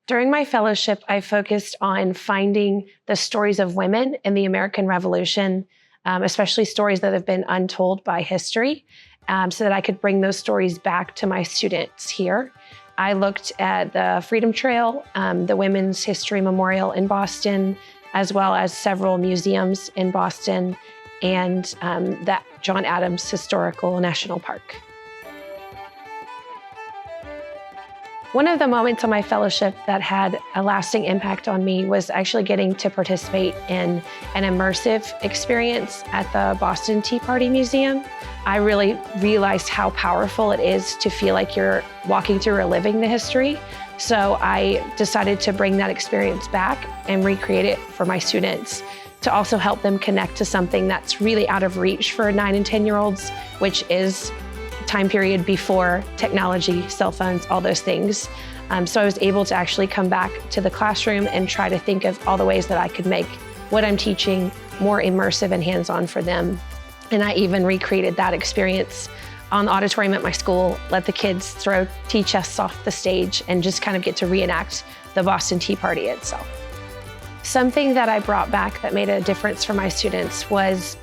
During my fellowship, I focused on finding the stories of women in the American Revolution, especially stories that have been untold by history, so that I could bring those stories back to my students here. I looked at the Freedom Trail, the Women's History Memorial in Boston, as well as several museums in Boston, and the John Adams Historical National Park. One of the moments of my fellowship that had a lasting impact on me was actually getting to participate in an immersive experience at the Boston Tea Party Museum. I really realized how powerful it is to feel like you're walking through or living the history. So I decided to bring that experience back and recreate it for my students to also help them connect to something that's really out of reach for 9 and 10-year-olds, which is time period before technology, cell phones, all those things. So I was able to actually come back to the classroom and try to think of all the ways that I could make what I'm teaching more immersive and hands-on for them. And I even recreated that experience on the auditorium at my school, let the kids throw tea chests off the stage and just kind of get to reenact the Boston Tea Party itself. Something that I brought back that made a difference for my students was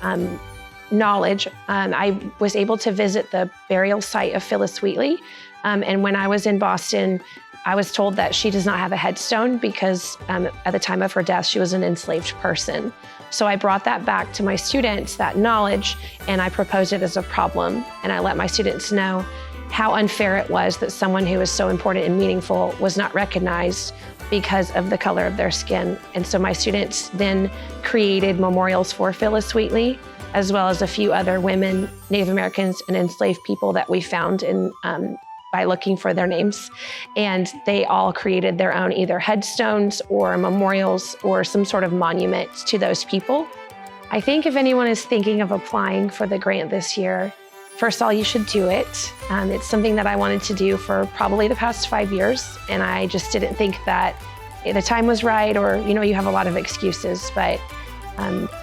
knowledge. I was able to visit the burial site of Phyllis Wheatley. And when I was in Boston, I was told that she does not have a headstone because at the time of her death, she was an enslaved person. So I brought that back to my students, that knowledge, and I proposed it as a problem. And I let my students know how unfair it was that someone who was so important and meaningful was not recognized because of the color of their skin. And so my students then created memorials for Phyllis Wheatley, as well as a few other women, Native Americans, and enslaved people that we found by looking for their names. And they all created their own either headstones or memorials or some sort of monument to those people. I think if anyone is thinking of applying for the grant this year, first of all, you should do it. It's something that I wanted to do for probably the past 5 years, and I just didn't think that the time was right, or you have a lot of excuses, but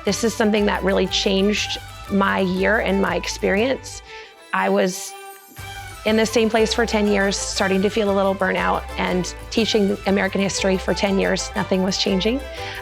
this is something that really changed my year and my experience. I was in the same place for 10 years, starting to feel a little burnout, and teaching American history for 10 years, nothing was changing.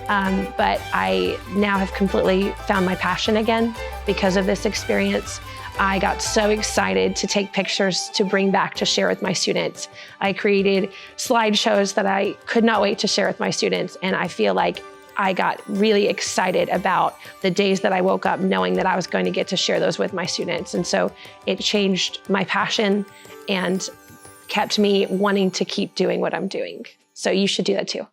But I now have completely found my passion again because of this experience. I got so excited to take pictures to bring back to share with my students. I created slideshows that I could not wait to share with my students, and I feel like I got really excited about the days that I woke up knowing that I was going to get to share those with my students. And so it changed my passion and kept me wanting to keep doing what I'm doing. So you should do that too.